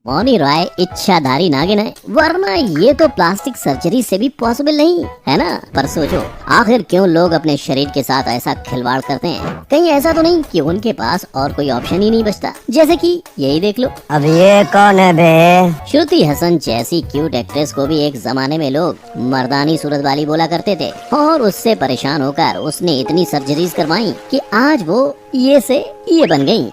मौनी रॉय इच्छाधारी नागिन है, वरना ये तो प्लास्टिक सर्जरी से भी पॉसिबल नहीं है ना। पर सोचो आखिर क्यों लोग अपने शरीर के साथ ऐसा खिलवाड़ करते हैं। कहीं ऐसा तो नहीं कि उनके पास और कोई ऑप्शन ही नहीं बचता, जैसे कि यही देख लो। अब ये कौन है बे? श्रुति हसन जैसी क्यूट एक्ट्रेस को भी एक जमाने में लोग मर्दानी सूरत वाली बोला करते थे, और उससे परेशान होकर उसने इतनी सर्जरीज करवाई कि आज वो ये से ये बन गई।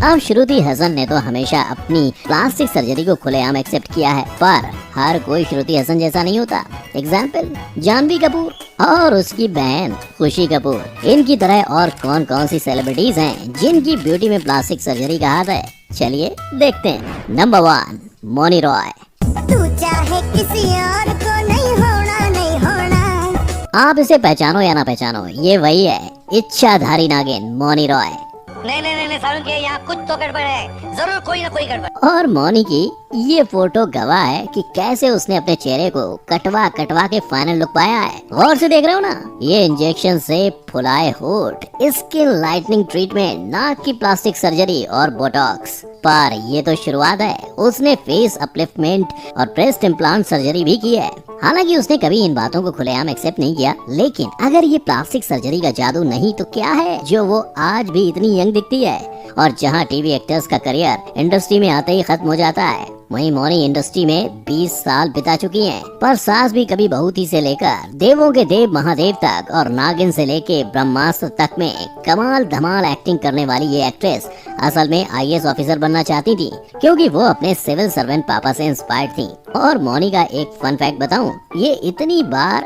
अब श्रुति हसन ने तो हमेशा अपनी प्लास्टिक सर्जरी को खुलेआम एक्सेप्ट किया है, पर हर कोई श्रुति हसन जैसा नहीं होता। एग्जाम्पल जानवी कपूर और उसकी बहन खुशी कपूर। इनकी तरह और कौन कौन सी सेलिब्रिटीज हैं जिनकी ब्यूटी में प्लास्टिक सर्जरी का हाथ है। चलिए देखते हैं। नंबर 1 मौनी रॉय। तू चाहे किसी और को नहीं होना, नहीं होना। आप इसे पहचानो या ना पहचानो, ये वही है इच्छाधारी नागिन मौनी रॉय। नहीं सारुण के यहाँ कुछ तो गड़बड़ है, जरूर कोई ना कोई गड़बड़। और मौनी की ये फोटो गवाह है कि कैसे उसने अपने चेहरे को कटवा कटवा के फाइनल लुक पाया है। गौर से देख रहे हो ना, ये इंजेक्शन से फुलाए होठ, स्किन लाइटनिंग ट्रीटमेंट, नाक की प्लास्टिक सर्जरी और बोटॉक्स। पर ये तो शुरुआत है, उसने फेस अपलिफ्टमेंट और ब्रेस्ट इम्प्लांट सर्जरी भी की है। हालांकि उसने कभी इन बातों को खुलेआम एक्सेप्ट नहीं किया, लेकिन अगर ये प्लास्टिक सर्जरी का जादू नहीं तो क्या है जो वो आज भी इतनी यंग दिखती है। और जहाँ टीवी एक्टर्स का करियर इंडस्ट्री में आते ही खत्म हो जाता है, वहीं मौनी इंडस्ट्री में 20 साल बिता चुकी हैं। पर सास भी कभी बहू थी से लेकर देवों के देव महादेव तक और नागिन से लेके ब्रह्मास्त्र तक में कमाल धमाल एक्टिंग करने वाली ये एक्ट्रेस असल में IAS ऑफिसर बनना चाहती थी, क्योंकि वो अपने सिविल सर्वेंट पापा से इंस्पायर्ड थी। और मौनी का एक फन फैक्ट बताऊं, ये इतनी बार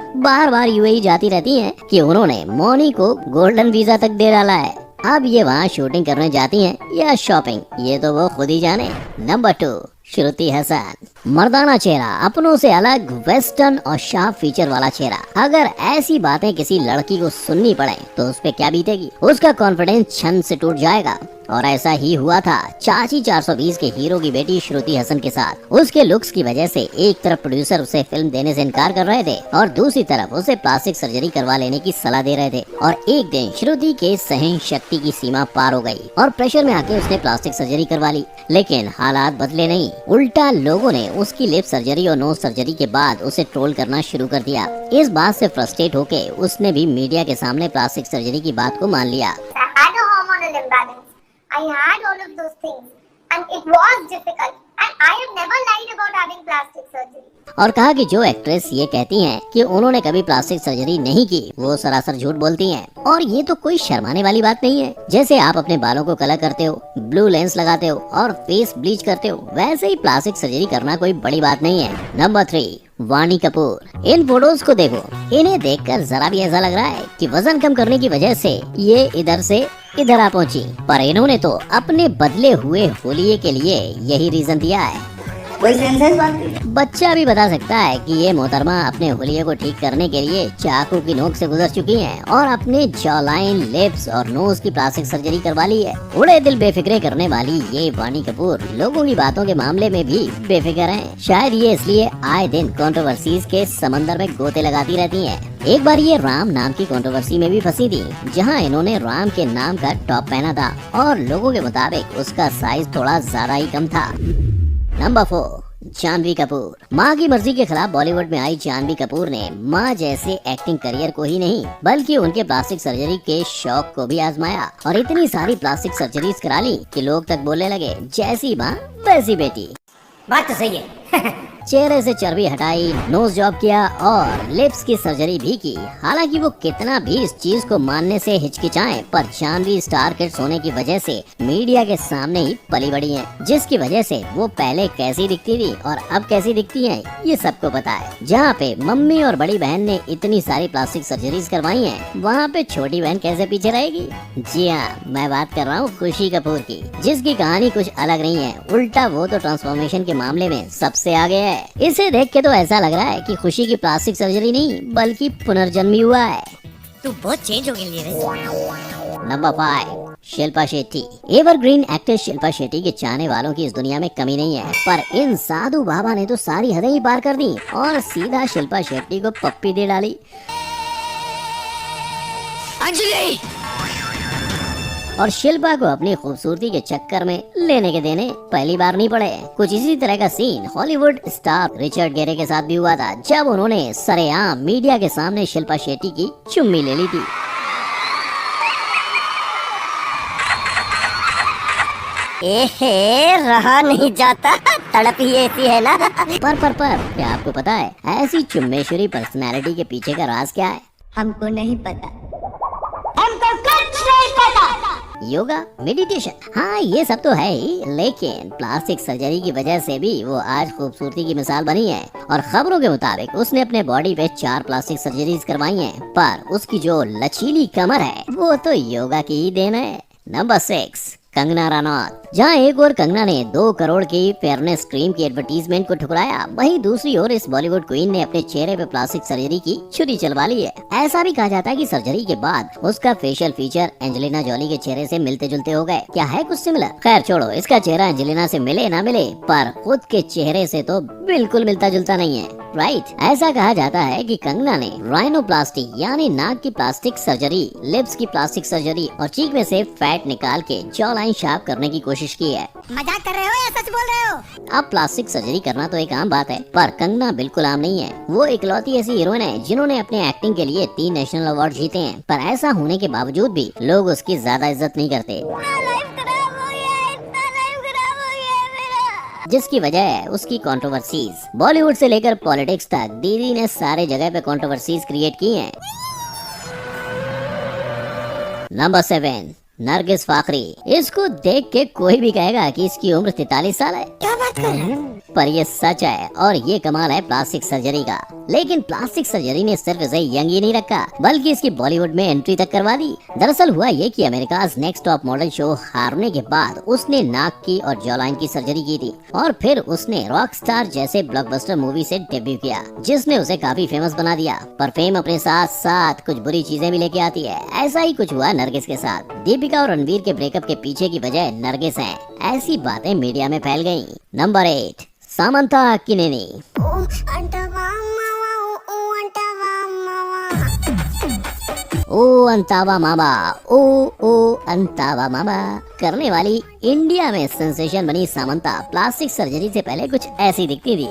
UAE जाती रहती हैं कि उन्होंने मौनी को गोल्डन वीजा तक दे डाला है। अब ये वहाँ शूटिंग करने जाती हैं या शॉपिंग, ये तो वो खुद ही जाने। नंबर 2 श्रुति हसन। मर्दाना चेहरा, अपनों से अलग, वेस्टर्न और शार्प फीचर वाला चेहरा। अगर ऐसी बातें किसी लड़की को सुननी पड़े तो उस पे क्या बीतेगी। उसका कॉन्फिडेंस क्षण से टूट जाएगा। और ऐसा ही हुआ था चाची 420 के हीरो की बेटी श्रुति हसन के साथ। उसके लुक्स की वजह से एक तरफ प्रोड्यूसर उसे फिल्म देने से इनकार कर रहे थे और दूसरी तरफ उसे प्लास्टिक सर्जरी करवा लेने की सलाह दे रहे थे। और एक दिन श्रुति के सहन शक्ति की सीमा पार हो गई और प्रेशर में आके उसने प्लास्टिक सर्जरी करवा ली। लेकिन हालात बदले नहीं, उल्टा लोगों ने उसकी लिप सर्जरी और नोज सर्जरी के बाद उसे ट्रोल करना शुरू कर दिया। इस बात से फ्रस्ट्रेट होके उसने भी मीडिया के सामने प्लास्टिक सर्जरी की बात को मान लिया। I had all of those things and it was difficult and I have never lied about having plastic surgery. और कहा कि जो एक्ट्रेस ये कहती हैं कि उन्होंने कभी प्लास्टिक सर्जरी नहीं की, वो सरासर झूठ बोलती हैं। और ये तो कोई शर्माने वाली बात नहीं है। जैसे आप अपने बालों को कलर करते हो, ब्लू लेंस लगाते हो और फेस ब्लीच करते हो, वैसे ही प्लास्टिक सर्जरी करना कोई बड़ी बात नहीं है। नंबर 3 वाणी कपूर। इन फोटोज को देखो, इन्हें देखकर जरा भी ऐसा लग रहा है कि वजन कम करने की वजह से ये इधर से इधर आ पहुंची, पर इन्होंने तो अपने बदले हुए होलिये के लिए यही रीजन दिया है। बच्चा भी बता सकता है कि ये मोहतरमा अपने होलिये को ठीक करने के लिए चाकू की नोक से गुजर चुकी हैं और अपने जॉलाइन, लिप्स और नोज की प्लास्टिक सर्जरी करवा ली है। उड़े दिल बेफिक्रे करने वाली ये वाणी कपूर लोगों की बातों के मामले में भी बेफिक्र हैं। शायद ये इसलिए आए दिन कंट्रोवर्सीज के समंदर में गोते लगाती रहती हैं। एक बार ये राम नाम की कंट्रोवर्सी में भी फंसी थी, जहां इन्होंने राम के नाम का टॉप पहना था और लोगों के मुताबिक उसका साइज थोड़ा ज्यादा ही कम था। नंबर 4 जानवी कपूर। माँ की मर्जी के खिलाफ बॉलीवुड में आई जानवी कपूर ने माँ जैसे एक्टिंग करियर को ही नहीं बल्कि उनके प्लास्टिक सर्जरी के शौक को भी आजमाया और इतनी सारी प्लास्टिक सर्जरीज करा ली कि लोग तक बोलने लगे जैसी माँ वैसी बेटी। बात तो सही है। चेहरे से चर्बी हटाई, नोज जॉब किया और लिप्स की सर्जरी भी की। हालांकि वो कितना भी इस चीज को मानने से हिचकिचाएं, पर जानवी स्टार किड्स होने की वजह से मीडिया के सामने ही पली बड़ी हैं, जिसकी वजह से वो पहले कैसी दिखती थी और अब कैसी दिखती हैं ये सबको पता है। जहाँ पे मम्मी और बड़ी बहन ने इतनी सारी प्लास्टिक सर्जरीज करवाई हैं, वहाँ पे छोटी बहन कैसे पीछे रहेगी। जी हाँ, मैं बात कर रहा हूँ खुशी कपूर की, जिसकी कहानी कुछ अलग नहीं है। उल्टा वो तो ट्रांसफॉर्मेशन के मामले में सबसे आगे है। इसे देख के तो ऐसा लग रहा है कि खुशी की प्लास्टिक सर्जरी नहीं बल्कि पुनर्जन्म हुआ है। तू बहुत चेंज हो गई है। Number 5 Shilpa Shetty. Evergreen actress Shilpa Shetty के चाहने वालों की इस दुनिया में कमी नहीं है, पर इन साधु बाबा ने तो सारी हदें ही पार कर दी और सीधा शिल्पा शेट्टी को पप्पी दे डाली। अंजलि और शिल्पा को अपनी खूबसूरती के चक्कर में लेने के देने पहली बार नहीं पड़े। कुछ इसी तरह का scene Hollywood star Richard Gere के साथ भी हुआ था, जब उन्होंने सरेआम मीडिया के सामने शिल्पा शेट्टी की चुम्मी ले ली थी। एहे, रहा नहीं जाता, तड़प ही ऐसी है ना। पर क्या आपको पता है ऐसी चुम्मेश्वरी पर्सनालिटी के पीछे का राज क्या है? हमको नहीं पता। योगा, मेडिटेशन, हाँ ये सब तो है ही, लेकिन प्लास्टिक सर्जरी की वजह से भी वो आज खूबसूरती की मिसाल बनी है। और खबरों के मुताबिक उसने अपने बॉडी पे 4 प्लास्टिक सर्जरीज करवाई हैं, पर उसकी जो लचीली कमर है वो तो योगा की ही देन है। नंबर 6, कंगना रनौत। जहां एक और कंगना ने 2 करोड़ की फेयरनेस क्रीम की एडवर्टीजमेंट को ठुकराया, वहीं दूसरी ओर इस बॉलीवुड क्वीन ने अपने चेहरे पे प्लास्टिक सर्जरी की छुरी चलवा ली है। ऐसा भी कहा जाता है कि सर्जरी के बाद उसका फेशियल फीचर एंजेलिना जॉली के चेहरे से मिलते जुलते हो गए। क्या है कुछ सिमिलर? खैर छोड़ो, इसका चेहरा एंजेलिना से मिले ना मिले, पर खुद के चेहरे से तो बिल्कुल मिलता जुलता नहीं है, राइट? ऐसा कहा जाता है कि कंगना ने राइनोप्लास्टी यानी नाक की प्लास्टिक सर्जरी, लिप्स की प्लास्टिक सर्जरी और चीक में से फैट निकाल के जॉ लाइन शार्प करने की कोशिश की है। मजाक कर रहे हो या सच बोल रहे हो? अब प्लास्टिक सर्जरी करना तो एक आम बात है, पर कंगना बिल्कुल आम नहीं है। वो इकलौती ऐसी हीरोइन है जिन्होंने अपने एक्टिंग के लिए 3 नेशनल अवार्ड जीते हैं, पर ऐसा होने के बावजूद भी लोग उसकी ज्यादा इज्जत नहीं करते, जिसकी वजह है उसकी कंट्रोवर्सीज। बॉलीवुड से लेकर पॉलिटिक्स तक दीदी ने सारे जगह पे कंट्रोवर्सीज क्रिएट की हैं। नंबर 7, नरगिस फाखरी। इसको देख के कोई भी कहेगा कि इसकी उम्र 43 साल है। क्या बात कर रहे हैं? पर ये सच है और ये कमाल है प्लास्टिक सर्जरी का। लेकिन प्लास्टिक सर्जरी ने सिर्फ इसे यंग ही नहीं रखा, बल्कि इसकी बॉलीवुड में एंट्री तक करवा दी। दरअसल हुआ ये कि America's next top model show हारने के बाद उसने नाक की और जॉलाइन की सर्जरी की थी, और फिर उसने रॉक स्टार जैसे ब्लॉकबस्टर मूवी से डेब्यू किया, जिसने उसे काफी फेमस बना दिया। पर फेम अपने साथ साथ कुछ बुरी चीजें भी लेके आती है। ऐसा ही कुछ हुआ नरगिस के साथ। दीपिका और रणवीर के ब्रेकअप के पीछे की वजह नरगिस है, ऐसी बातें मीडिया में फैल गयी। Number 8, Samantha किनेनी। ओ अंतावा मामा, ओ अंतावा मामा करने वाली इंडिया में सेंसेशन बनी सामंथा प्लास्टिक सर्जरी से पहले कुछ ऐसी दिखती थी।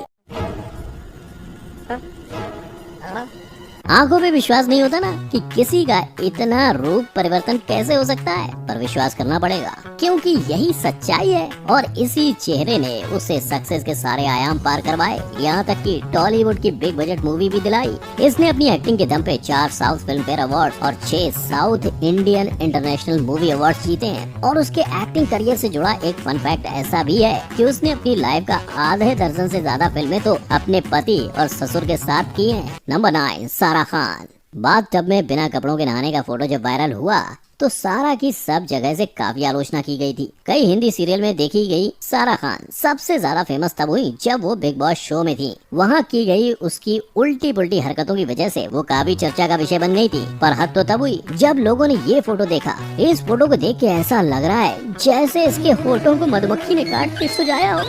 आंखों पे विश्वास नहीं होता ना कि किसी का इतना रूप परिवर्तन कैसे हो सकता है, पर विश्वास करना पड़ेगा क्योंकि यही सच्चाई है। और इसी चेहरे ने उसे सक्सेस के सारे आयाम पार करवाए, यहाँ तक कि टॉलीवुड की बिग बजट मूवी भी दिलाई। इसने अपनी एक्टिंग के दम पे 4 साउथ फिल्म फेयर अवार्ड और 6 south Indian international movie award जीते हैं। और उसके एक्टिंग करियर से जुड़ा एक फन फैक्ट ऐसा भी है कि उसने अपनी लाइफ का आधे दर्जन से ज्यादा फिल्में तो अपने पति और ससुर के साथ की हैं। नंबर 9, सारा खान। बाथटब में बिना कपड़ों के नहाने का फोटो जब वायरल हुआ तो सारा की सब जगह से काफी आलोचना की गई थी। कई हिंदी सीरियल में देखी गई सारा खान सबसे ज्यादा फेमस तब हुई जब वो बिग बॉस शो में थी। वहाँ की गई उसकी उल्टी पुल्टी हरकतों की वजह से वो काफी चर्चा का विषय बन गई थी। पर हद तो तब हुई जब लोगों ने ये फोटो देखा। इस फोटो को देख के ऐसा लग रहा है जैसे इसके होठों को मधुमक्खी ने काट के सुझाया हो।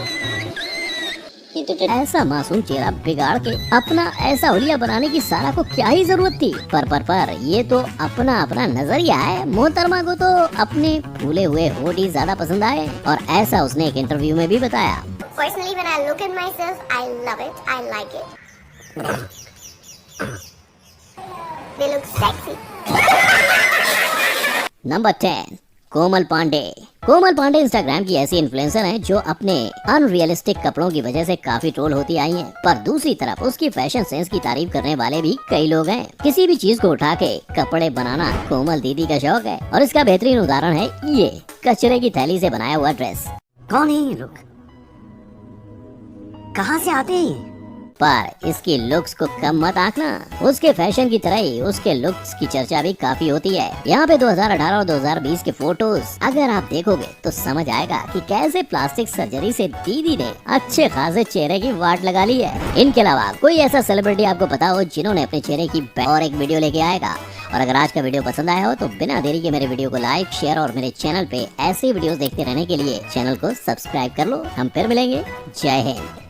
ऐसा मासूम चेहरा बिगाड़ के अपना ऐसा हुलिया बनाने की सारा को क्या ही जरूरत थी। पर ये तो अपना अपना नजरिया है। मोहतरमा को तो अपने फूले हुए होठ ही ज्यादा पसंद आए, और ऐसा उसने एक इंटरव्यू में भी बताया। Personally, when I look at myself, I love it. I like it. They look sexy. Number 10, Komal Pandey. Komal Pandey Instagram की ऐसी इन्फ्लुएंसर हैं जो अपने अनरियलिस्टिक कपड़ों की वजह से काफी ट्रोल होती आई हैं। पर दूसरी तरफ उसकी फैशन सेंस की तारीफ करने वाले भी कई लोग हैं। किसी भी चीज को उठा के कपड़े बनाना कोमल दीदी का शौक है, और इसका बेहतरीन उदाहरण है ये कचरे की थैली से बनाया हुआ ड्रेस। कौन है ये लोग? कहाँ से आते हैं? पर इसकी लुक्स को कम मत आंकना। उसके फैशन की तरह ही उसके लुक्स की चर्चा भी काफी होती है। यहाँ पे 2018 और 2020 के फोटोज अगर आप देखोगे तो समझ आएगा कि कैसे प्लास्टिक सर्जरी से दीदी ने अच्छे खासे चेहरे की वाट लगा ली है। इनके अलावा कोई ऐसा सेलिब्रिटी आपको पता हो जिन्होंने अपने चेहरे की और एक वीडियो लेके आएगा। और अगर आज का वीडियो पसंद आया हो तो बिना देरी के मेरे वीडियो को लाइक, शेयर और मेरे चैनल पे ऐसे वीडियोस देखते रहने के लिए चैनल को सब्सक्राइब कर लो। हम फिर मिलेंगे। जय हिंद।